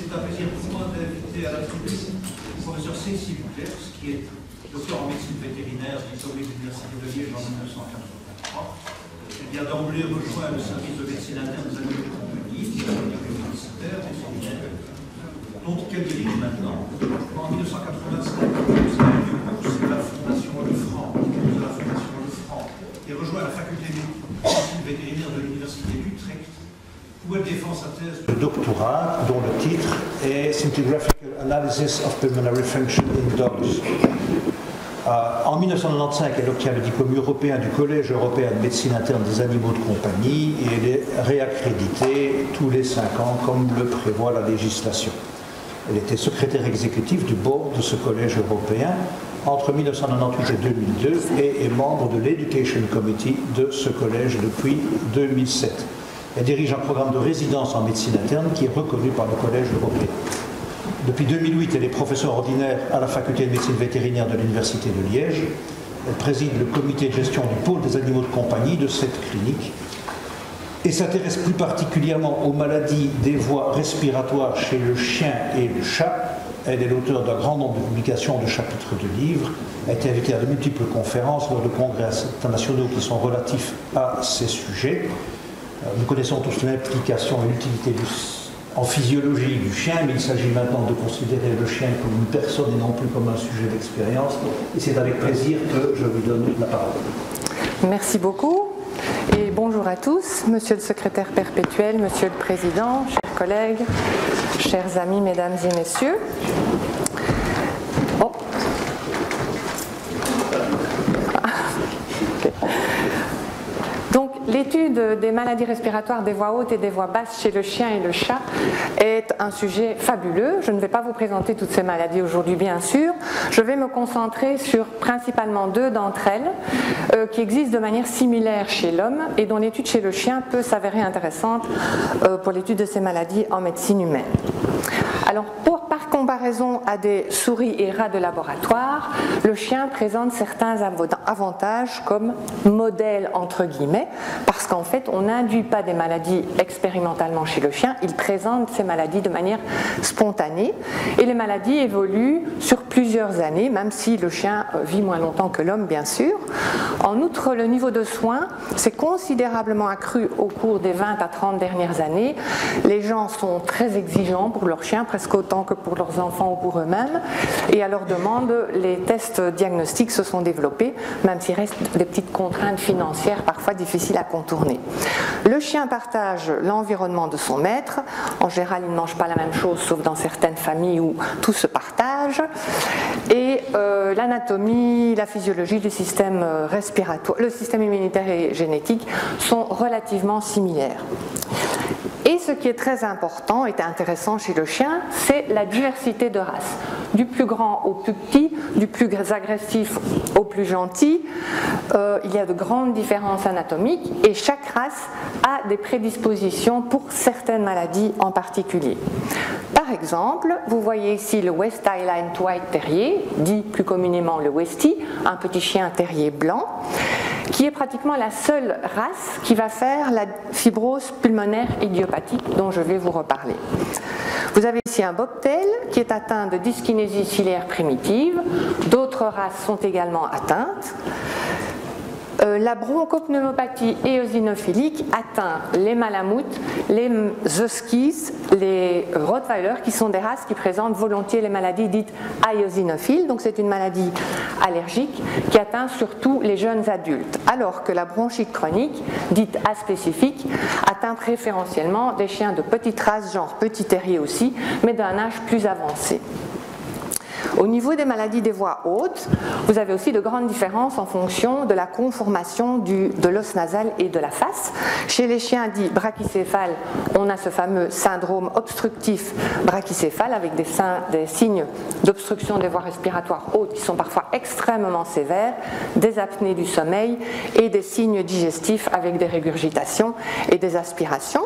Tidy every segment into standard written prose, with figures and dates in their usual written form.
c'est un plaisir pour moi d'inviter à la tribune le professeur Cécile Claire, qui est docteur en médecine vétérinaire diplômé de l'Université de Liège en 1983. Elle vient d'emblée rejoint le service de médecine interne des animaux de compagnie, qui est un universitaire, des séminaires, dont qu'elle dirige maintenant. En 1985, c'est la Fondation Le Franc, de la Fondation Le Franc, et rejoint la faculté de médecine vétérinaire de l'Université d'Utrecht, où elle défend sa thèse de doctorat, dont le titre est Scintigraphical Analysis of Pulmonary Function in Dogs. En 1995, elle obtient le diplôme européen du Collège européen de médecine interne des animaux de compagnie et elle est réaccréditée tous les 5 ans, comme le prévoit la législation. Elle était secrétaire exécutive du board de ce collège européen entre 1998 et 2002 et est membre de l'Education Committee de ce collège depuis 2007. Elle dirige un programme de résidence en médecine interne qui est reconnu par le collège européen. Depuis 2008, elle est professeure ordinaire à la faculté de médecine vétérinaire de l'Université de Liège. Elle préside le comité de gestion du pôle des animaux de compagnie de cette clinique et s'intéresse plus particulièrement aux maladies des voies respiratoires chez le chien et le chat. Elle est l'auteure d'un grand nombre de publications, de chapitres de livres, a été invitée à de multiples conférences lors de congrès internationaux qui sont relatifs à ces sujets. Nous connaissons tous l'implication et l'utilité en physiologie du chien, mais il s'agit maintenant de considérer le chien comme une personne et non plus comme un sujet d'expérience. Et c'est avec plaisir que je lui donne la parole. Merci beaucoup. Et bonjour à tous, monsieur le secrétaire perpétuel, monsieur le président, chers collègues, chers amis, mesdames et messieurs. Oh. Okay. Donc, l'étude des maladies respiratoires des voies hautes et des voies basses chez le chien et le chat est un sujet fabuleux. Je ne vais pas vous présenter toutes ces maladies aujourd'hui, bien sûr. Je vais me concentrer sur principalement 2 d'entre elles qui existent de manière similaire chez l'homme et dont l'étude chez le chien peut s'avérer intéressante pour l'étude de ces maladies en médecine humaine. Alors, par comparaison à des souris et rats de laboratoire, le chien présente certains avantages comme modèle entre guillemets, parce qu'en fait, on n'induit pas des maladies expérimentalement chez le chien, il présente ces maladies de manière spontanée, et les maladies évoluent sur plusieurs années, même si le chien vit moins longtemps que l'homme, bien sûr. En outre, le niveau de soins s'est considérablement accru au cours des 20 à 30 dernières années. Les gens sont très exigeants pour leurs chiens, presque autant que pour leurs enfants ou pour eux-mêmes, et à leur demande, les tests diagnostiques se sont développés, même s'il reste des petites contraintes financières parfois difficiles à contourner. Le chien partage l'environnement de son maître. En général, il ne mange pas la même chose, sauf dans certaines familles où tout se partage. Et l'anatomie, la physiologie du système respiratoire, le système immunitaire et génétique sont relativement similaires. Et ce qui est très important et intéressant chez le chien, c'est la diversité de races. Du plus grand au plus petit, du plus agressif au plus gentil, il y a de grandes différences anatomiques et chaque race a des prédispositions pour certaines maladies en particulier. Par exemple, vous voyez ici le West Highland White Terrier, dit plus communément le Westie, un petit chien terrier blanc, qui est pratiquement la seule race qui va faire la fibrose pulmonaire idiopathique dont je vais vous reparler. Vous avez ici un bobtail qui est atteint de dyskinésie ciliaire primitive, d'autres races sont également atteintes. La bronchopneumopathie éosinophilique atteint les malamoutes, les huskies, les rottweilers, qui sont des races qui présentent volontiers les maladies dites aéosinophiles. Donc c'est une maladie allergique qui atteint surtout les jeunes adultes, alors que la bronchite chronique, dite aspécifique, atteint préférentiellement des chiens de petite race, genre petit terrier aussi, mais d'un âge plus avancé. Au niveau des maladies des voies hautes, vous avez aussi de grandes différences en fonction de la conformation de l'os nasal et de la face. Chez les chiens dits brachycéphales, on a ce fameux syndrome obstructif brachycéphale avec des signes d'obstruction des voies respiratoires hautes qui sont parfois extrêmement sévères, des apnées du sommeil et des signes digestifs avec des régurgitations et des aspirations.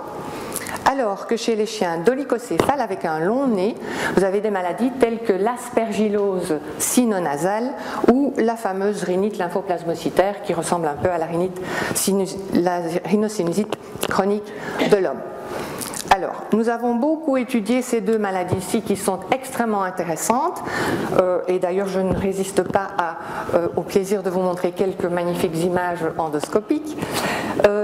Alors que chez les chiens dolichocéphales avec un long nez, vous avez des maladies telles que l'aspergillose sinonasale ou la fameuse rhinite lymphoplasmocytaire qui ressemble un peu à la rhinocynusite chronique de l'homme. Alors, nous avons beaucoup étudié ces deux maladies ici qui sont extrêmement intéressantes et d'ailleurs je ne résiste pas au plaisir de vous montrer quelques magnifiques images endoscopiques,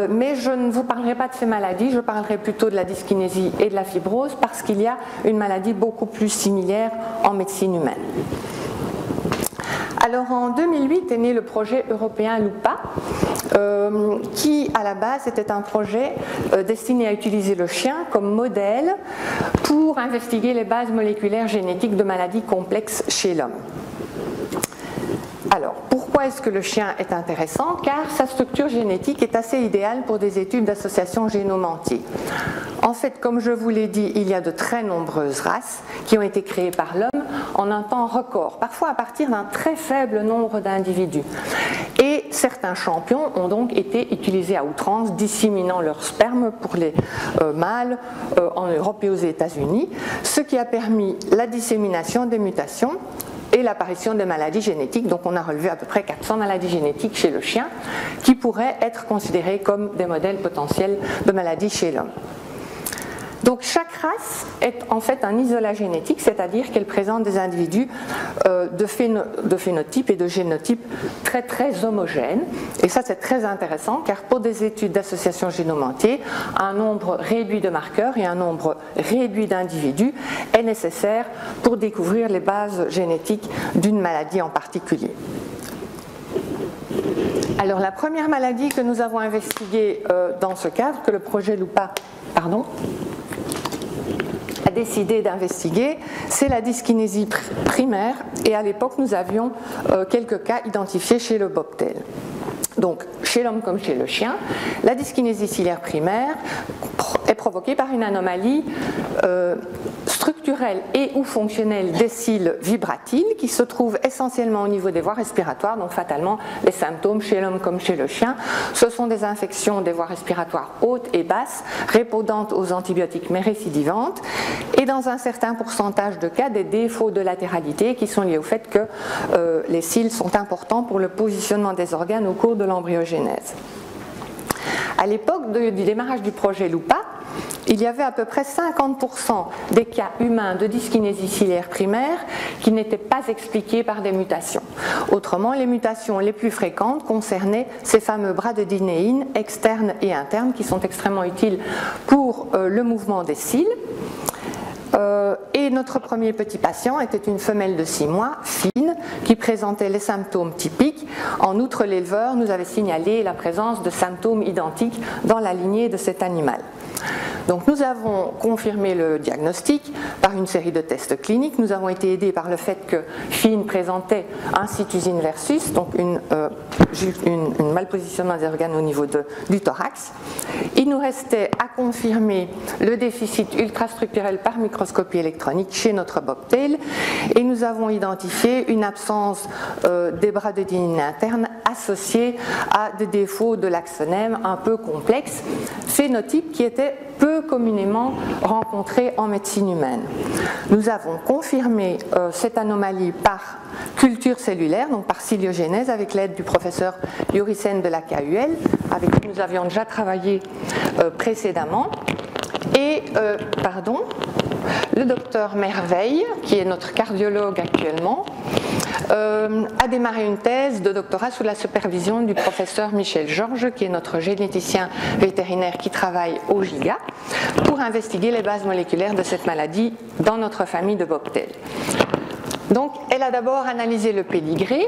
mais je ne vous parlerai pas de ces maladies, je parlerai plutôt de la dyskinésie et de la fibrose parce qu'il y a une maladie beaucoup plus similaire en médecine humaine. Alors en 2008 est né le projet européen LUPA, qui à la base était un projet destiné à utiliser le chien comme modèle pour investiguer les bases moléculaires génétiques de maladies complexes chez l'homme. Alors, pourquoi est-ce que le chien est intéressant? Car sa structure génétique est assez idéale pour des études d'association génome-entier. En fait, comme je vous l'ai dit, il y a de très nombreuses races qui ont été créées par l'homme en un temps record, parfois à partir d'un très faible nombre d'individus. Et certains champions ont donc été utilisés à outrance, disséminant leur sperme pour les mâles en Europe et aux États-Unis, ce qui a permis la dissémination des mutations et l'apparition de maladies génétiques. Donc on a relevé à peu près 400 maladies génétiques chez le chien qui pourraient être considérées comme des modèles potentiels de maladies chez l'homme. Donc chaque race est en fait un isolat génétique, c'est-à-dire qu'elle présente des individus de phénotypes et de génotypes très très homogènes. Et ça c'est très intéressant car pour des études d'association génome entier, un nombre réduit de marqueurs et un nombre réduit d'individus est nécessaire pour découvrir les bases génétiques d'une maladie en particulier. Alors la première maladie que nous avons investiguée dans ce cadre, que le projet LUPA a décidé d'investiguer, c'est la dyskinésie primaire et à l'époque nous avions quelques cas identifiés chez le bobtail. Donc chez l'homme comme chez le chien, la dyskinésie ciliaire primaire est provoquée par une anomalie structurelle et ou fonctionnelle des cils vibratiles qui se trouvent essentiellement au niveau des voies respiratoires. Donc fatalement les symptômes chez l'homme comme chez le chien, ce sont des infections des voies respiratoires hautes et basses répondantes aux antibiotiques mais récidivantes et dans un certain pourcentage de cas des défauts de latéralité qui sont liés au fait que les cils sont importants pour le positionnement des organes au cours de l'embryogenèse. À l'époque du démarrage du projet LUPA, il y avait à peu près 50% des cas humains de dyskinésie ciliaire primaire qui n'étaient pas expliqués par des mutations. Autrement, les mutations les plus fréquentes concernaient ces fameux bradydinéines externes et internes qui sont extrêmement utiles pour le mouvement des cils. Et notre premier petit patient était une femelle de 6 mois, fine, qui présentait les symptômes typiques. En outre, l'éleveur nous avait signalé la présence de symptômes identiques dans la lignée de cet animal. Donc nous avons confirmé le diagnostic par une série de tests cliniques. Nous avons été aidés par le fait que Finn présentait un situs inversus, donc une malpositionnement des organes au niveau du thorax. Il nous restait à confirmer le déficit ultrastructurel par microscopie électronique chez notre bobtail et nous avons identifié une absence des bradydinées internes associée à des défauts de l'axonème un peu complexes, phénotypes qui étaient peu communément rencontrés en médecine humaine. Nous avons confirmé cette anomalie par culture cellulaire, donc par ciliogénèse, avec l'aide du professeur Jurisen de la KUL, avec qui nous avions déjà travaillé précédemment. Et, le docteur Merveille, qui est notre cardiologue actuellement, a démarré une thèse de doctorat sous la supervision du professeur Michel Georges, qui est notre généticien vétérinaire qui travaille au GIGA, pour investiguer les bases moléculaires de cette maladie dans notre famille de bobtail. Donc, elle a d'abord analysé le pédigré,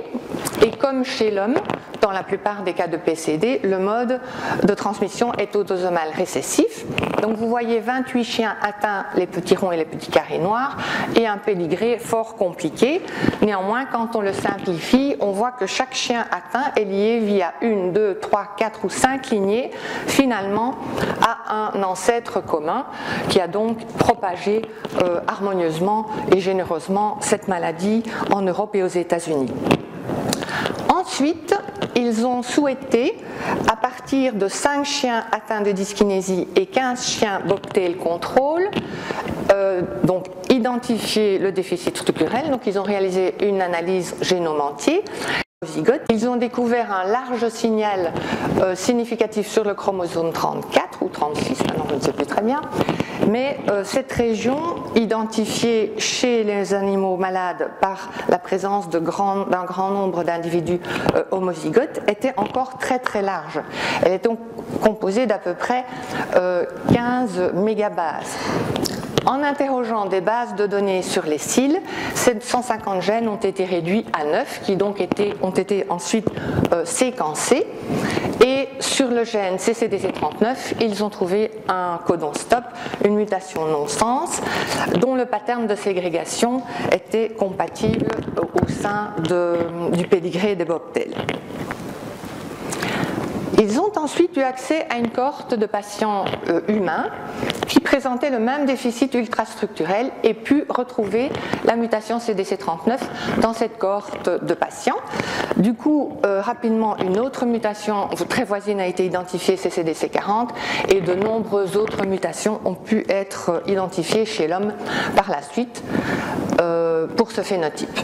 et comme chez l'homme, dans la plupart des cas de PCD, le mode de transmission est autosomal récessif. Donc vous voyez 28 chiens atteints, les petits ronds et les petits carrés noirs, et un pédigré fort compliqué. Néanmoins, quand on le simplifie, on voit que chaque chien atteint est lié via 1, 2, 3, 4 ou 5 lignées, finalement, à un ancêtre commun qui a donc propagé harmonieusement et généreusement cette maladie en Europe et aux États-Unis. Ensuite, ils ont souhaité, à partir de 5 chiens atteints de dyskinésie et 15 chiens bobtail contrôle, donc identifier le déficit structurel. Donc ils ont réalisé une analyse génome entier homozygote. Ils ont découvert un large signal significatif sur le chromosome 34 ou 36, maintenant je ne sais plus très bien, mais cette région, identifiée chez les animaux malades par la présence d'un grand nombre d'individus homozygotes, était encore très très large. Elle est donc composée d'à peu près 15 mégabases. En interrogeant des bases de données sur les cils, ces 150 gènes ont été réduits à 9, qui donc ont été ensuite séquencés. Et sur le gène CCDC39, ils ont trouvé un codon stop, une mutation non-sens, dont le pattern de ségrégation était compatible au sein du pédigré des bobtails. Ils ont ensuite eu accès à une cohorte de patients humains qui présentaient le même déficit ultrastructurel et pu retrouver la mutation CDC39 dans cette cohorte de patients. Du coup, rapidement, une autre mutation très voisine a été identifiée, CCDC40, et de nombreuses autres mutations ont pu être identifiées chez l'homme par la suite pour ce phénotype.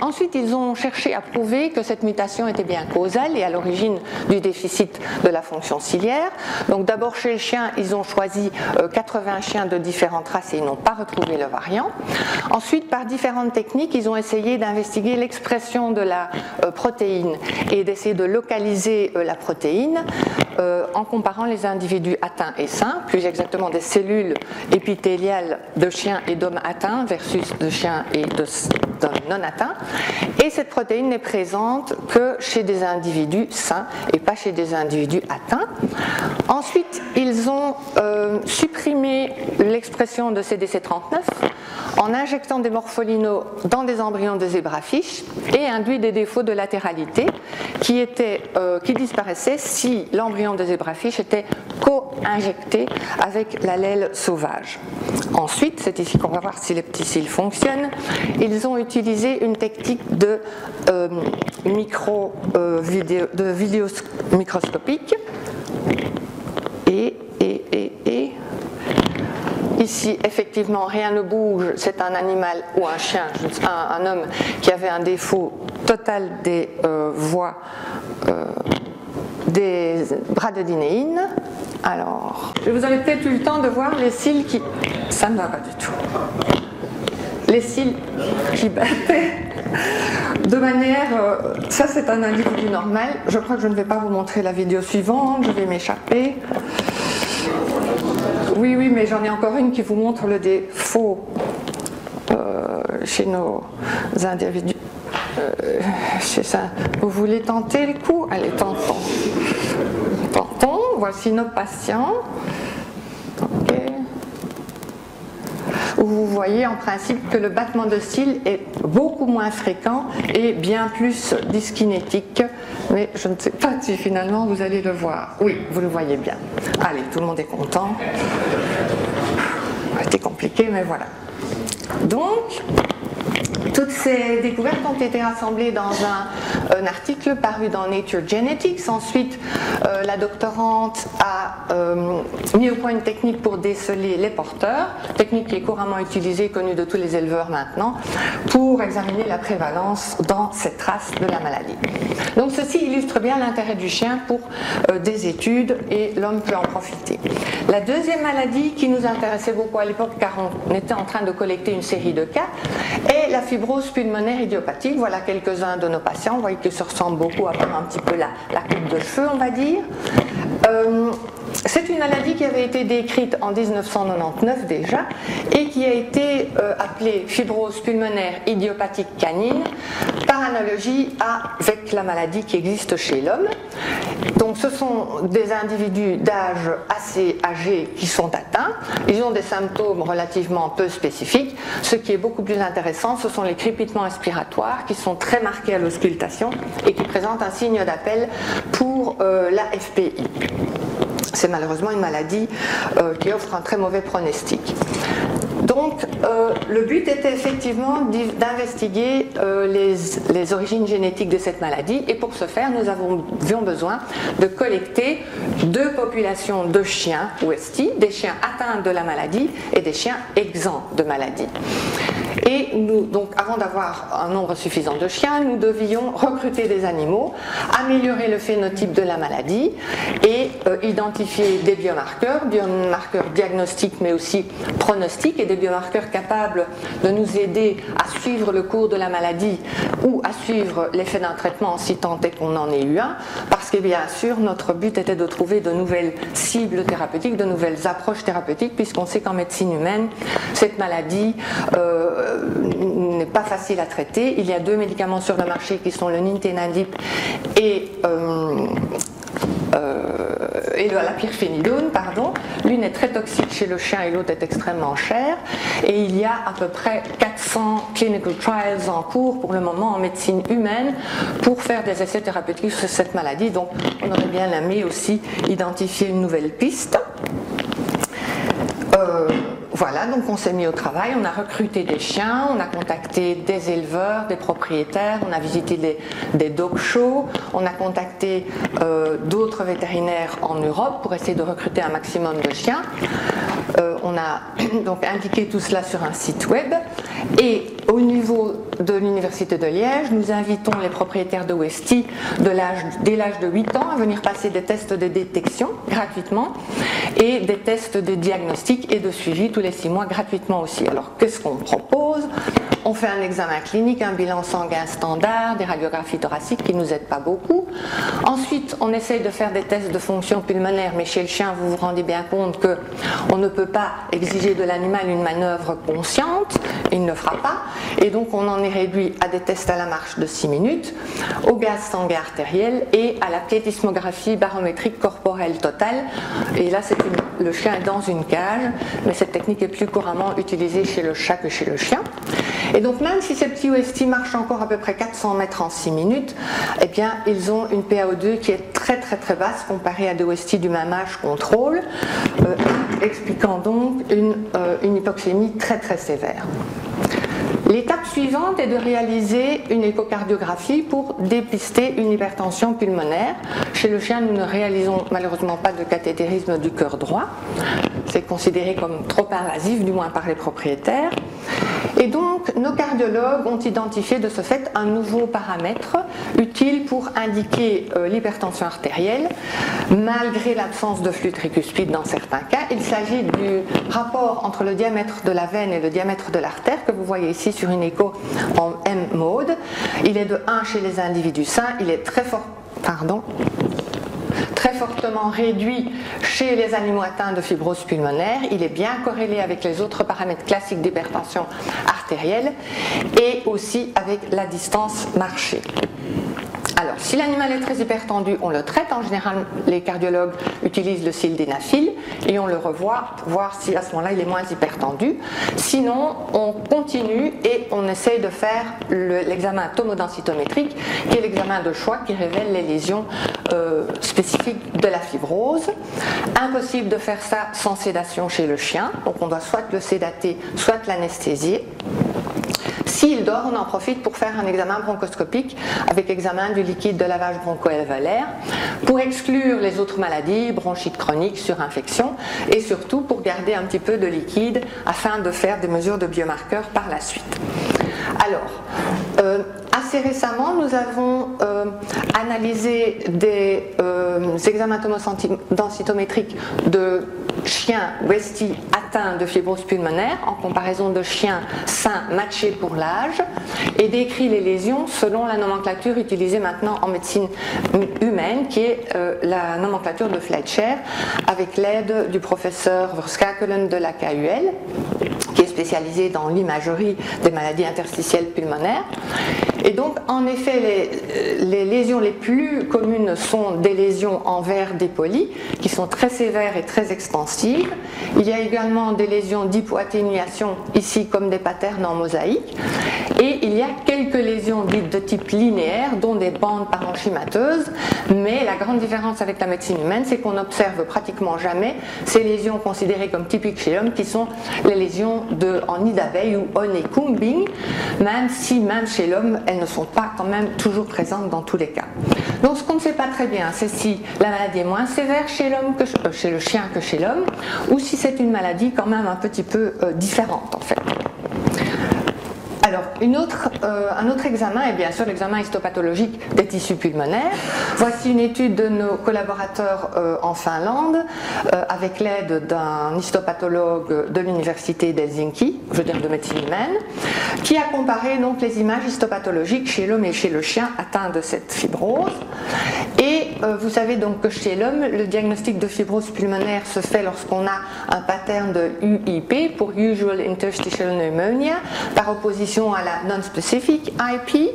Ensuite, ils ont cherché à prouver que cette mutation était bien causale et à l'origine du déficit de la fonction ciliaire. Donc d'abord chez le chien, ils ont choisi 80 chiens de différentes races et ils n'ont pas retrouvé le variant. Ensuite, par différentes techniques, ils ont essayé d'investiguer l'expression de la protéine et d'essayer de localiser la protéine en comparant les individus atteints et sains, plus exactement des cellules épithéliales de chiens et d'hommes atteints versus de chiens et d'hommes non atteints. Et cette protéine n'est présente que chez des individus sains et pas chez des individus atteints. Ensuite, ils ont supprimé l'expression de CDC39 en injectant des morpholinos dans des embryons de zébrafiches et induit des défauts de latéralité qui disparaissaient si l'embryon de zébrafiche était co-injecté avec l'allèle sauvage. Ensuite, c'est ici qu'on va voir si les petits cils fonctionnent, ils ont utilisé une technique de vidéo microscopique et ici, effectivement, rien ne bouge, c'est un animal ou un chien, un homme qui avait un défaut total des voies des bradydinéines. Alors, vous avez peut-être eu le temps de voir les cils qui... Ça ne va pas du tout. Les cils qui battaient de manière... ça, c'est un individu normal. Je crois que je ne vais pas vous montrer la vidéo suivante. Je vais m'échapper. Oui, mais j'en ai encore une qui vous montre le défaut chez nos individus. C'est ça. Vous voulez tenter le coup? Allez, tentons. Voici nos patients. Okay. Où vous voyez en principe que le battement de cils est beaucoup moins fréquent et bien plus dyskinétique. Mais je ne sais pas si finalement vous allez le voir. Oui, vous le voyez bien. Allez, tout le monde est content. C'était compliqué, mais voilà. Donc, toutes ces découvertes ont été rassemblées dans un article paru dans Nature Genetics. Ensuite, la doctorante a mis au point une technique pour déceler les porteurs, technique qui est couramment utilisée, connue de tous les éleveurs maintenant, pour examiner la prévalence dans cette race de la maladie. Donc ceci illustre bien l'intérêt du chien pour des études et l'homme peut en profiter. La deuxième maladie qui nous intéressait beaucoup à l'époque, car on était en train de collecter une série de cas, est la fibrose pulmonaire idiopathique. Voilà quelques-uns de nos patients. Vous voyez qu'ils se ressemblent beaucoup, à part un petit peu la coupe de cheveux, on va dire. C'est une maladie qui avait été décrite en 1999 déjà et qui a été appelée fibrose pulmonaire idiopathique canine par analogie avec la maladie qui existe chez l'homme. Donc ce sont des individus d'âge assez âgés qui sont atteints. Ils ont des symptômes relativement peu spécifiques. Ce qui est beaucoup plus intéressant, ce sont les crépitements respiratoires qui sont très marqués à l'auscultation et qui présentent un signe d'appel pour la FPI. C'est malheureusement une maladie qui offre un très mauvais pronostic. Donc, le but était effectivement d'investiguer les origines génétiques de cette maladie et pour ce faire, nous avions besoin de collecter deux populations de chiens OST, des chiens atteints de la maladie et des chiens exempts de maladie. Et nous, donc, avant d'avoir un nombre suffisant de chiens, nous devions recruter des animaux, améliorer le phénotype de la maladie et identifier des biomarqueurs diagnostiques mais aussi pronostiques, et des biomarqueurs capables de nous aider à suivre le cours de la maladie ou à suivre l'effet d'un traitement si tant est qu'on en ait eu un, parce que bien sûr notre but était de trouver de nouvelles cibles thérapeutiques, de nouvelles approches thérapeutiques, puisqu'on sait qu'en médecine humaine cette maladie n'est pas facile à traiter. Il y a 2 médicaments sur le marché qui sont le nintedanib et la pyrphénidone, pardon. L'une est très toxique chez le chien et l'autre est extrêmement chère. Et il y a à peu près 400 clinical trials en cours pour le moment en médecine humaine pour faire des essais thérapeutiques sur cette maladie. Donc on aurait bien aimé aussi identifier une nouvelle piste. Voilà, donc on s'est mis au travail, on a recruté des chiens, on a contacté des éleveurs, des propriétaires, on a visité des dog shows, on a contacté d'autres vétérinaires en Europe pour essayer de recruter un maximum de chiens. On a donc indiqué tout cela sur un site web, et au niveau de l'Université de Liège, nous invitons les propriétaires de Westy dès l'âge de 8 ans à venir passer des tests de détection gratuitement et des tests de diagnostic et de suivi tous les 6 mois gratuitement aussi. Alors qu'est-ce qu'on propose? On fait un examen clinique, un bilan sanguin standard, des radiographies thoraciques qui ne nous aident pas beaucoup. Ensuite, on essaye de faire des tests de fonction pulmonaire, mais chez le chien, vous vous rendez bien compte qu'on ne peut pas exiger de l'animal une manœuvre consciente, il ne fera pas, et donc on en est réduit à des tests à la marche de 6 minutes, au gaz sanguin artériel et à la piétismographie barométrique corporelle totale. Et là, le chien est dans une cage, mais cette technique est plus couramment utilisée chez le chat que chez le chien. Et donc même si ces petits Westy marchent encore à peu près 400 mètres en 6 minutes, eh bien ils ont une PaO2 qui est très très très basse comparée à des Westy du même âge contrôle, expliquant donc une hypoxémie très très sévère. L'étape suivante est de réaliser une échocardiographie pour dépister une hypertension pulmonaire. Chez le chien, nous ne réalisons malheureusement pas de cathétérisme du cœur droit. C'est considéré comme trop invasif, du moins par les propriétaires. Et donc, nos cardiologues ont identifié de ce fait un nouveau paramètre utile pour indiquer l'hypertension artérielle, malgré l'absence de flux tricuspide dans certains cas. Il s'agit du rapport entre le diamètre de la veine et le diamètre de l'artère, que vous voyez ici sur une écho en M-mode. Il est de 1 chez les individus sains, il est très fortement réduit chez les animaux atteints de fibrose pulmonaire. Il est bien corrélé avec les autres paramètres classiques d'hypertension artérielle et aussi avec la distance marchée. Alors, si l'animal est très hypertendu, on le traite. En général, les cardiologues utilisent le sildenafil et on le revoit pour voir si à ce moment-là il est moins hypertendu. Sinon, on continue et on essaye de faire l'examen tomodensitométrique, qui est l'examen de choix qui révèle les lésions spécifiques de la fibrose. Impossible de faire ça sans sédation chez le chien, donc on doit soit le sédater, soit l'anesthésier. S'il dort, on en profite pour faire un examen bronchoscopique avec examen du liquide de lavage broncho-alvéolaire pour exclure les autres maladies, bronchite chronique, surinfection, et surtout pour garder un petit peu de liquide afin de faire des mesures de biomarqueurs par la suite. Alors, assez récemment, nous avons analysé des examens tomodensitométriques de chiens Westy atteints de fibrose pulmonaire en comparaison de chiens sains matchés pour l'âge et décrit les lésions selon la nomenclature utilisée maintenant en médecine humaine, qui est la nomenclature de Fletcher, avec l'aide du professeur Verskakelen de la KUL, qui est spécialisé dans l'imagerie des maladies interstitielles pulmonaires. Et donc, en effet, les lésions les plus communes sont des lésions en verre dépoli, qui sont très sévères et très extensives. Il y a également des lésions d'hypoatténuation, ici comme des patterns en mosaïque. Et il y a quelques lésions dites de type linéaire, dont des bandes parenchymateuses. Mais la grande différence avec la médecine humaine, c'est qu'on n'observe pratiquement jamais ces lésions considérées comme typiques chez l'homme, qui sont les lésions en nid d'abeille ou honeycombing, même si même chez l'homme, elles ne sont pas quand même toujours présentes dans tous les cas. Donc ce qu'on ne sait pas très bien, c'est si la maladie est moins sévère chez l'homme chez le chien que chez l'homme, ou si c'est une maladie quand même un petit peu différente en fait. Alors, un autre examen est bien sûr l'examen histopathologique des tissus pulmonaires. Voici une étude de nos collaborateurs en Finlande avec l'aide d'un histopathologue de l'université d'Helsinki, je veux dire de médecine humaine, qui a comparé donc les images histopathologiques chez l'homme et chez le chien atteint de cette fibrose. Et vous savez donc que chez l'homme, le diagnostic de fibrose pulmonaire se fait lorsqu'on a un pattern de UIP pour Usual Interstitial Pneumonia, par opposition à la non-specific IP.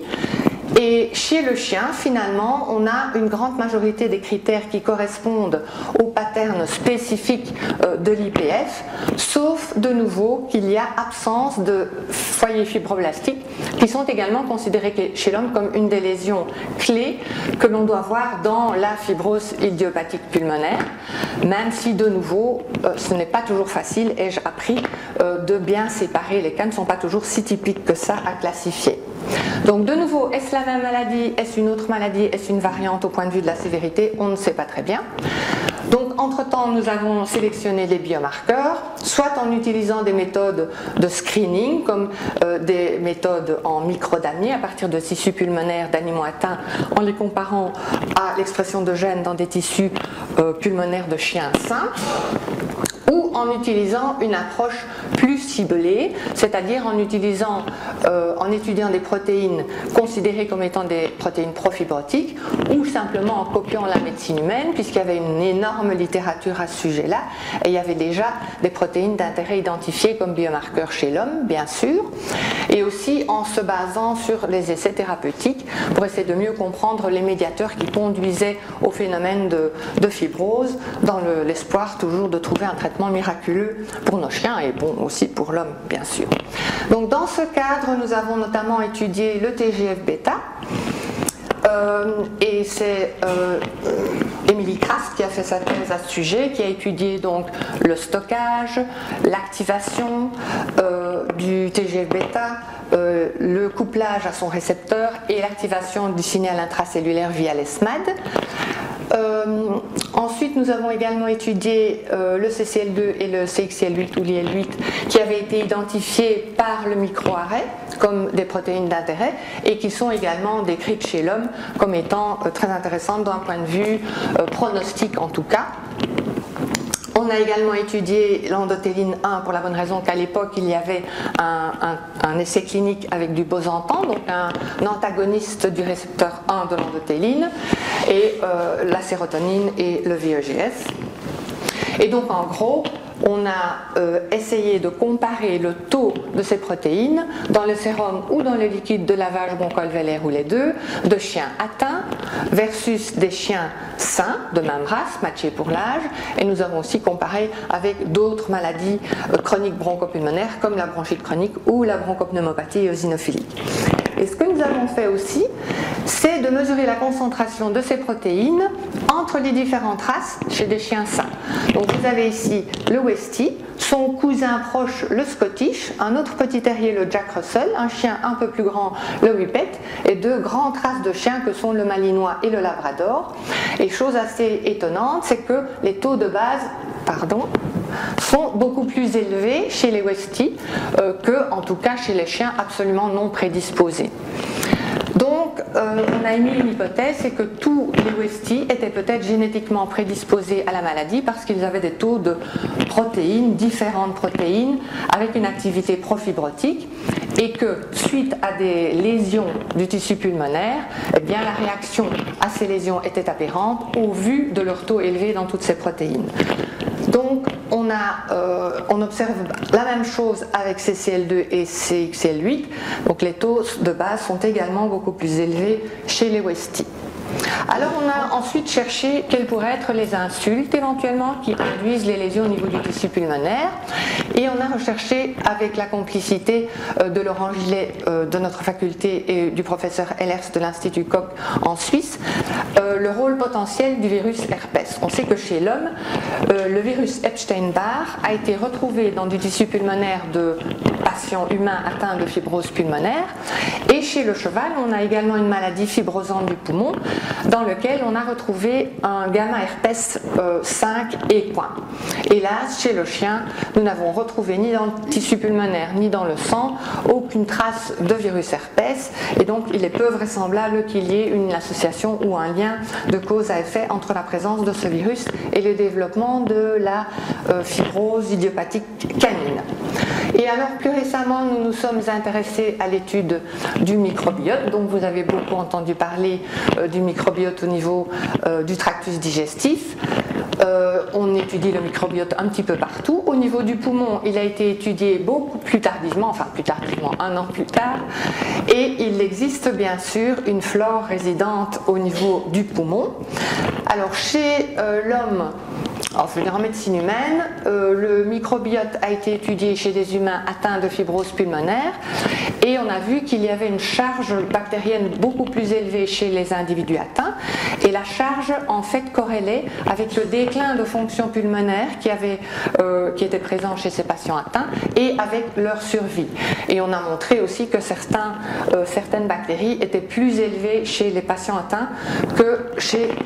Et chez le chien, finalement, on a une grande majorité des critères qui correspondent au pattern spécifique de l'IPF, sauf de nouveau qu'il y a absence de foyers fibroblastiques qui sont également considérés chez l'homme comme une des lésions clés que l'on doit voir dans la fibrose idiopathique pulmonaire, même si de nouveau ce n'est pas toujours facile, ai-je appris, de bien séparer. Les cas ne sont pas toujours si typiques que ça à classifier. Donc de nouveau, est-ce la même maladie, est-ce une autre maladie, est-ce une variante au point de vue de la sévérité? On ne sait pas très bien. Donc entre-temps, nous avons sélectionné les biomarqueurs, soit en utilisant des méthodes de screening, comme des méthodes en microdamiers à partir de tissus pulmonaires d'animaux atteints, en les comparant à l'expression de gènes dans des tissus pulmonaires de chiens sains, ou en utilisant une approche plus ciblée, c'est-à-dire en étudiant des protéines considérées comme étant des protéines profibrotiques, ou simplement en copiant la médecine humaine, puisqu'il y avait une énorme littérature à ce sujet-là, et il y avait déjà des protéines d'intérêt identifiées comme biomarqueurs chez l'homme, bien sûr, et aussi en se basant sur les essais thérapeutiques pour essayer de mieux comprendre les médiateurs qui conduisaient au phénomène de fibrose, dans l'espoir toujours de trouver un traitement miraculeux pour nos chiens et bon aussi pour l'homme, bien sûr. Donc dans ce cadre, nous avons notamment étudié le TGF-bêta, et c'est Émilie Krast qui a fait sa thèse à ce sujet, qui a étudié donc le stockage, l'activation du TGF-bêta, le couplage à son récepteur et l'activation du signal intracellulaire via les SMAD. Ensuite, nous avons également étudié le CCL2 et le CXCL8 ou l'IL8 qui avaient été identifiés par le microarrêt comme des protéines d'intérêt et qui sont également décrites chez l'homme comme étant très intéressantes d'un point de vue pronostic en tout cas. On a également étudié l'endothéline 1 pour la bonne raison qu'à l'époque il y avait un essai clinique avec du bosentan, donc un antagoniste du récepteur 1 de l'endothéline, et la sérotonine et le VEGS. Et donc en gros, on a essayé de comparer le taux de ces protéines dans le sérum ou dans le liquide de lavage bronchoalvéolaire ou les deux, de chiens atteints versus des chiens sains de même race, matchés pour l'âge, et nous avons aussi comparé avec d'autres maladies chroniques bronchopulmonaires comme la bronchite chronique ou la bronchopneumopathie eosinophilique. Et ce que nous avons fait aussi, c'est de mesurer la concentration de ces protéines entre les différentes races chez des chiens sains. Donc vous avez ici le Westie, son cousin proche le Scottish, un autre petit terrier le Jack Russell, un chien un peu plus grand le Whippet, et deux grandes races de chiens que sont le Malinois et le Labrador. Et chose assez étonnante, c'est que les taux de base, sont beaucoup plus élevés chez les Westie que, en tout cas, chez les chiens absolument non prédisposés. Donc, on a émis une hypothèse, c'est que tous les Westie étaient peut-être génétiquement prédisposés à la maladie parce qu'ils avaient des taux de protéines, différentes protéines, avec une activité profibrotique, et que suite à des lésions du tissu pulmonaire, eh bien, la réaction à ces lésions était aberrante au vu de leur taux élevé dans toutes ces protéines. Donc, on observe la même chose avec CCL2 et CXL8, donc les taux de base sont également beaucoup plus élevés chez les Westie. Alors on a ensuite cherché quelles pourraient être les insultes éventuellement qui induisent les lésions au niveau du tissu pulmonaire, et on a recherché avec la complicité de Laurent Gillet de notre faculté et du professeur Ehlers de l'Institut Koch en Suisse le rôle potentiel du virus herpès. On sait que chez l'homme, le virus Epstein-Barr a été retrouvé dans du tissu pulmonaire de patients humains atteints de fibrose pulmonaire, et chez le cheval on a également une maladie fibrosante du poumon dans lequel on a retrouvé un gamma herpès 5 équin. Hélas, chez le chien, nous n'avons retrouvé ni dans le tissu pulmonaire ni dans le sang aucune trace de virus herpès, et donc il est peu vraisemblable qu'il y ait une association ou un lien de cause à effet entre la présence de ce virus et le développement de la fibrose idiopathique canine. Et alors plus récemment, nous nous sommes intéressés à l'étude du microbiote, donc vous avez beaucoup entendu parler du microbiote au niveau du tractus digestif. On étudie le microbiote un petit peu partout. Au niveau du poumon, il a été étudié beaucoup plus tardivement, enfin plus tardivement, 1 an plus tard, et il existe bien sûr une flore résidente au niveau du poumon. Alors chez l'homme, je veux dire en médecine humaine, le microbiote a été étudié chez des humains atteints de fibrose pulmonaire, et on a vu qu'il y avait une charge bactérienne beaucoup plus élevée chez les individus atteints, et la charge en fait corrélait avec le déclin de fonction pulmonaire qui était présent chez ces patients atteints et avec leur survie. Et on a montré aussi que certaines bactéries étaient plus élevées chez les patients atteints que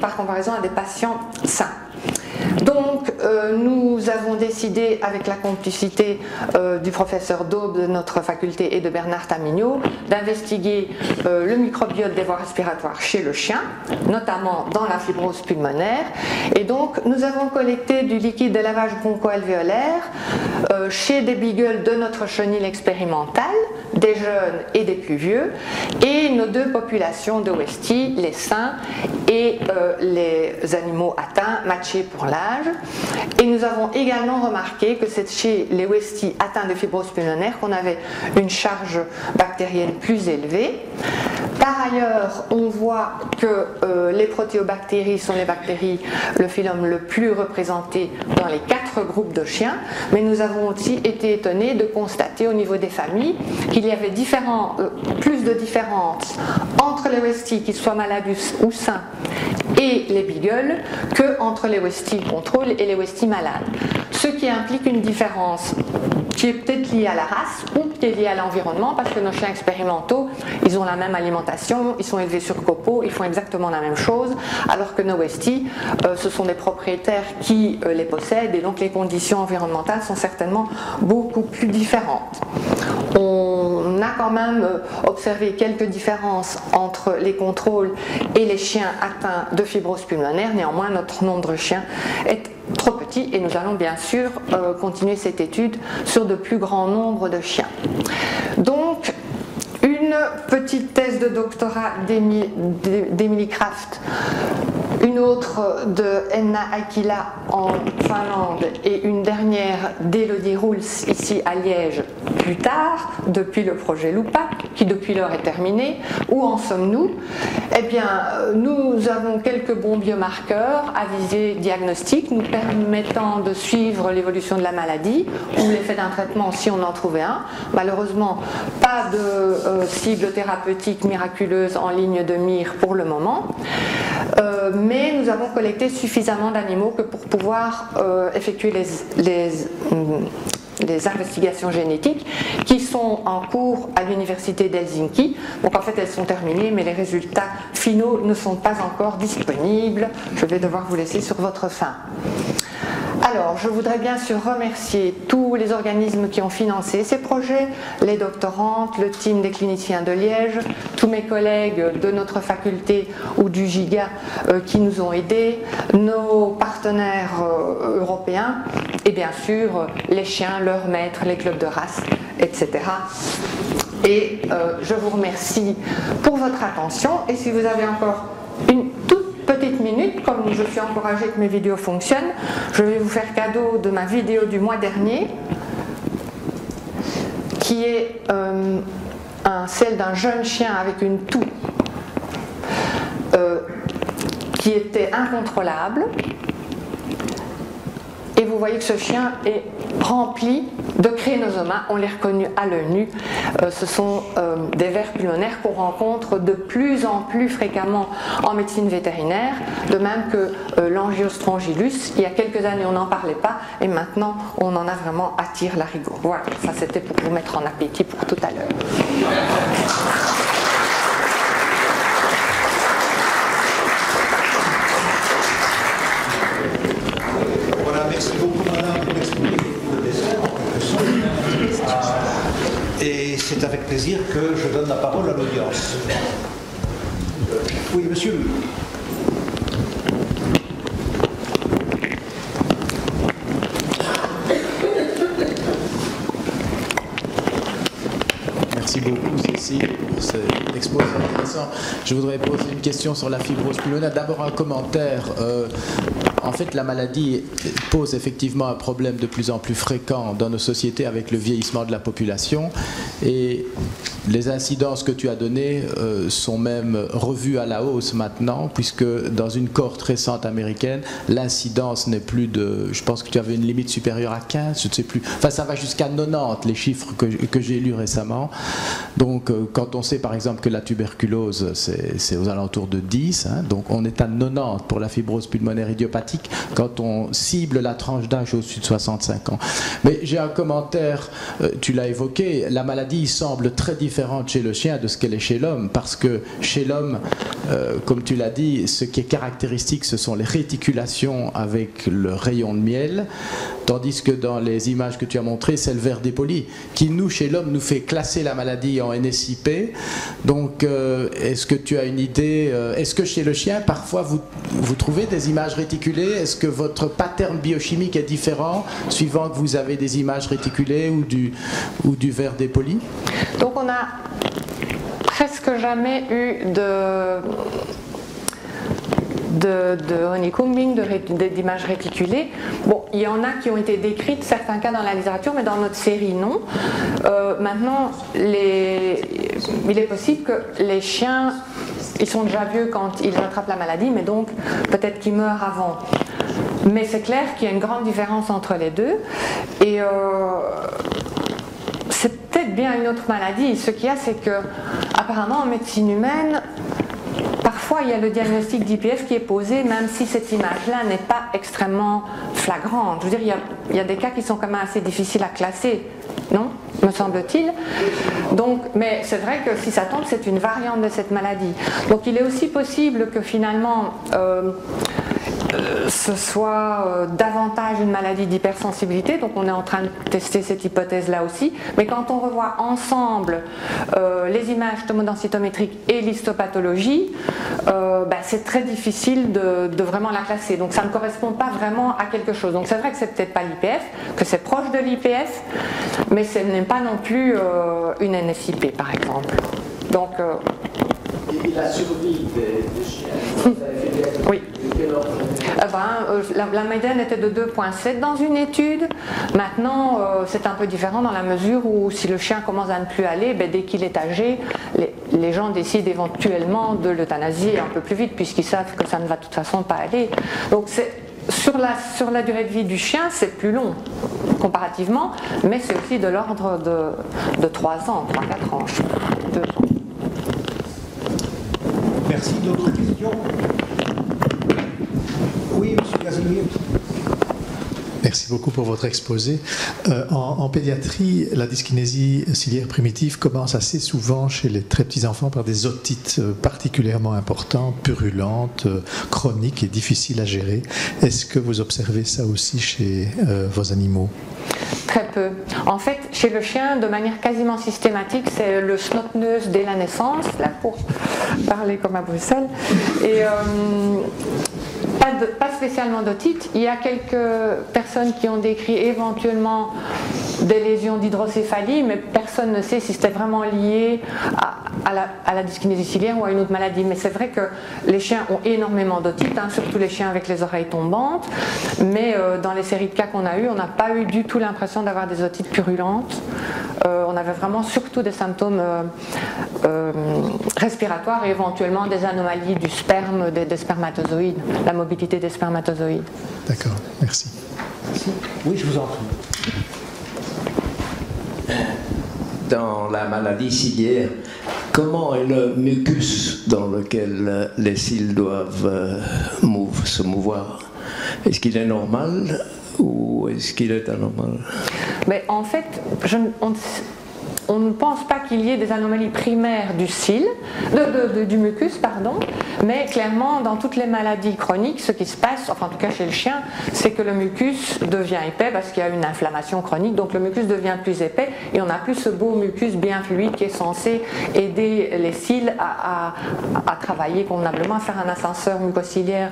par comparaison à des patients sains. Donc nous avons décidé, avec la complicité du professeur Daube de notre faculté et de Bernard Tamigno, d'investiguer le microbiote des voies respiratoires chez le chien, notamment dans la fibrose pulmonaire. Et donc nous avons collecté du liquide de lavage broncho-alvéolaire chez des beagles de notre chenil expérimental, des jeunes et des plus vieux, et nos deux populations de Westie, les sains et les animaux atteints, matchés pour l'âge. Et nous avons également remarqué que c'est chez les Westie atteints de fibrose pulmonaire qu'on avait une charge bactérienne plus élevée. Par ailleurs, on voit que les protéobactéries sont les bactéries, le phylum le plus représenté dans les 4 groupes de chiens, mais nous avons aussi été étonnés de constater au niveau des familles qu'il y avait plus de différences entre les Westie, qu'ils soient malades ou sains, et les beagles, que entre les Westie contrôle et les Westie malades. Ce qui implique une différence qui est peut-être liée à la race ou qui est liée à l'environnement, parce que nos chiens expérimentaux, ils ont la même alimentation, ils sont élevés sur copeaux, ils font exactement la même chose, alors que nos Westie, ce sont des propriétaires qui les possèdent, et donc les conditions environnementales sont certainement beaucoup plus différentes. On a quand même observé quelques différences entre les contrôles et les chiens atteints de fibrose pulmonaire. Néanmoins, notre nombre de chiens est trop petit et nous allons bien sûr continuer cette étude sur de plus grands nombres de chiens. Donc, une petite thèse de doctorat d'Emily Kraft, une autre de Enna Akila en Finlande et une dernière d'Elodie Roels ici à Liège plus tard, depuis le projet Lupa, qui depuis lors est terminé. Où en sommes-nous? Eh bien, nous avons quelques bons biomarqueurs à visée diagnostique nous permettant de suivre l'évolution de la maladie ou l'effet d'un traitement si on en trouvait un. Malheureusement, pas de cible thérapeutique miraculeuse en ligne de mire pour le moment. Mais nous avons collecté suffisamment d'animaux que pour pouvoir effectuer les investigations génétiques qui sont en cours à l'université d'Helsinki. Donc en fait elles sont terminées, mais les résultats finaux ne sont pas encore disponibles. Je vais devoir vous laisser sur votre faim. Alors, je voudrais bien sûr remercier tous les organismes qui ont financé ces projets, les doctorantes, le team des cliniciens de Liège, tous mes collègues de notre faculté ou du GIGA qui nous ont aidés, nos partenaires européens et bien sûr les chiens, leurs maîtres, les clubs de race, etc. Et je vous remercie pour votre attention, et si vous avez encore une toute petite minute, comme je suis encouragée que mes vidéos fonctionnent, je vais vous faire cadeau de ma vidéo du mois dernier qui est celle d'un jeune chien avec une toux qui était incontrôlable. Et vous voyez que ce chien est rempli de crénosomas, on les reconnu à l'œil nu. Ce sont des vers pulmonaires qu'on rencontre de plus en plus fréquemment en médecine vétérinaire, de même que l'angiostrongylus. Il y a quelques années on n'en parlait pas et maintenant on en a vraiment à tire-larigot. Voilà, ça c'était pour vous mettre en appétit pour tout à l'heure. c'est avec plaisir que je donne la parole à l'audience. Oui, monsieur. Merci beaucoup, Cécile, pour cet exposé intéressant. Je voudrais poser une question sur la fibrose pulmonaire. D'abord, un commentaire. En fait, la maladie pose effectivement un problème de plus en plus fréquent dans nos sociétés avec le vieillissement de la population. Et les incidences que tu as données sont même revues à la hausse maintenant, puisque dans une cohorte récente américaine, l'incidence n'est plus de... Je pense que tu avais une limite supérieure à 15, je ne sais plus. Enfin, ça va jusqu'à 90, les chiffres que j'ai lus récemment. Donc, quand on sait par exemple que la tuberculose, c'est aux alentours de 10, hein, donc on est à 90 pour la fibrose pulmonaire idiopathique quand on cible la tranche d'âge au-dessus de 65 ans. Mais j'ai un commentaire, tu l'as évoqué, la maladie semble très différente chez le chien de ce qu'elle est chez l'homme, parce que chez l'homme, comme tu l'as dit, ce qui est caractéristique, ce sont les réticulations avec le rayon de miel, tandis que dans les images que tu as montrées, c'est le ver dépoli, qui nous, chez l'homme, nous fait classer la maladie en NSIP. Donc, est-ce que tu as une idée, est-ce que chez le chien, parfois, vous trouvez des images réticulées? Est-ce que votre pattern biochimique est différent, suivant que vous avez des images réticulées ou du ver dépoli? Donc, on a presque jamais eu de honeycombing, d'images réticulées. Bon, il y en a qui ont été décrites, certains cas dans la littérature, mais dans notre série, non. Maintenant, il est possible que les chiens, ils sont déjà vieux quand ils attrapent la maladie, mais donc peut-être qu'ils meurent avant. Mais c'est clair qu'il y a une grande différence entre les deux. Et c'est peut-être bien une autre maladie. Ce qu'il y a, c'est que, apparemment, en médecine humaine, parfois il y a le diagnostic d'IPF qui est posé, même si cette image-là n'est pas extrêmement flagrante. Je veux dire, il y a des cas qui sont quand même assez difficiles à classer, non ? Me semble-t-il. Donc, mais c'est vrai que si ça tombe, c'est une variante de cette maladie. Donc il est aussi possible que finalement ce soit davantage une maladie d'hypersensibilité, donc on est en train de tester cette hypothèse-là aussi, mais quand on revoit ensemble les images tomodensitométriques et l'histopathologie, c'est très difficile de vraiment la classer, donc ça ne correspond pas vraiment à quelque chose. Donc c'est vrai que c'est peut-être pas l'IPF, que c'est proche de l'IPF, mais ce n'est pas non plus une NSIP par exemple. Donc, et la survie des chiens, oui. La médiane était de 2,7 dans une étude. Maintenant, c'est un peu différent dans la mesure où si le chien commence à ne plus aller, dès qu'il est âgé, les gens décident éventuellement de l'euthanasier un peu plus vite puisqu'ils savent que ça ne va de toute façon pas aller. Donc sur la durée de vie du chien, c'est plus long comparativement, mais c'est aussi de l'ordre de 3 ans, 3-4 ans, 2 ans. Merci. D'autres questions? Oui, M. Gazelier. Merci beaucoup pour votre exposé. En pédiatrie, la dyskinésie ciliaire primitive commence assez souvent chez les très petits enfants par des otites particulièrement importantes, purulentes, chroniques et difficiles à gérer. Est-ce que vous observez ça aussi chez vos animaux? Très peu. En fait, chez le chien, de manière quasiment systématique, c'est le snot-neuse dès la naissance, là pour parler comme à Bruxelles. Et pas spécialement d'otite. Il y a quelques personnes qui ont décrit éventuellement des lésions d'hydrocéphalie, mais personne ne sait si c'était vraiment lié à la dyskinésie ciliaire ou à une autre maladie. Mais c'est vrai que les chiens ont énormément d'otite, surtout les chiens avec les oreilles tombantes. Mais dans les séries de cas qu'on a eues, on n'a pas eu du tout l'impression d'avoir des otites purulentes. On avait vraiment surtout des symptômes respiratoires et éventuellement des anomalies du sperme, des spermatozoïdes, la mobilité des spermatozoïdes. D'accord, merci. Oui, je vous en prie. Dans la maladie ciliaire, comment est le mucus dans lequel les cils doivent se mouvoir? Est-ce qu'il est normal ou est-ce qu'il est anormal? Mais en fait, on ne pense pas qu'il y ait des anomalies primaires du cil, du mucus, pardon, mais clairement dans toutes les maladies chroniques, ce qui se passe, enfin en tout cas chez le chien, c'est que le mucus devient épais parce qu'il y a une inflammation chronique, donc le mucus devient plus épais et on n'a plus ce beau mucus bien fluide qui est censé aider les cils à travailler convenablement, à faire un ascenseur mucociliaire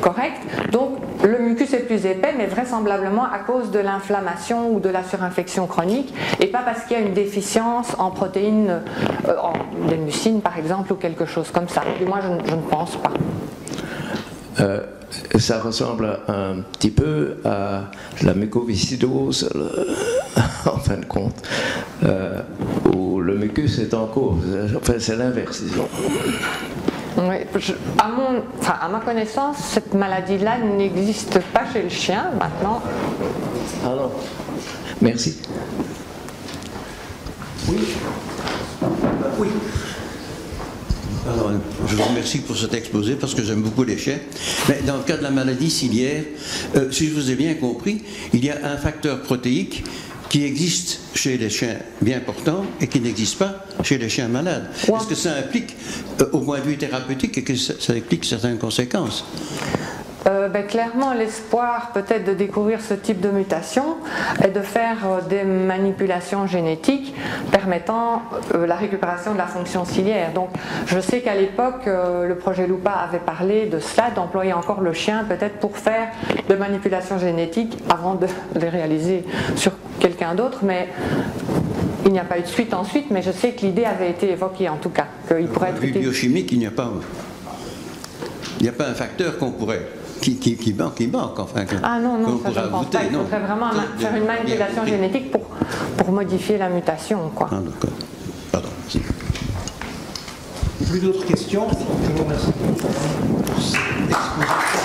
correct. Donc le mucus est plus épais, mais vraisemblablement à cause de l'inflammation ou de la surinfection chronique, et pas parce qu'il y a une déficience en protéines, en mucine par exemple, ou quelque chose comme ça. Du moins, je ne pense pas. Ça ressemble un petit peu à la mucoviscidose, en fin de compte, où le mucus est en cause. Enfin, c'est l'inverse, disons. Oui, à ma connaissance, cette maladie-là n'existe pas chez le chien maintenant. Ah non. Merci. Oui. Oui. Alors, je vous remercie pour cet exposé parce que j'aime beaucoup les chiens. Mais dans le cas de la maladie ciliaire, si je vous ai bien compris, il y a un facteur protéique qui existe chez les chiens bien portants et qui n'existe pas chez les chiens malades. Ouais. Est-ce que ça implique, au point de vue thérapeutique, et que ça implique certaines conséquences? Clairement, l'espoir peut-être de découvrir ce type de mutation est de faire des manipulations génétiques permettant la récupération de la fonction ciliaire. Donc je sais qu'à l'époque, le projet Lupa avait parlé de cela, d'employer encore le chien peut-être pour faire des manipulations génétiques avant de les réaliser sur quelqu'un d'autre, mais il n'y a pas eu de suite ensuite, mais je sais que l'idée avait été évoquée en tout cas. Qu'il pourrait être biochimique, il n'y a pas un facteur qu'on pourrait... Qui manque, enfin. Ah non, ça je ne pense pas. Il faudrait vraiment faire une manipulation génétique pour modifier la mutation, quoi. Ah, d'accord. Pardon. Plus d'autres questions? Je vous remercie pour cette exposition.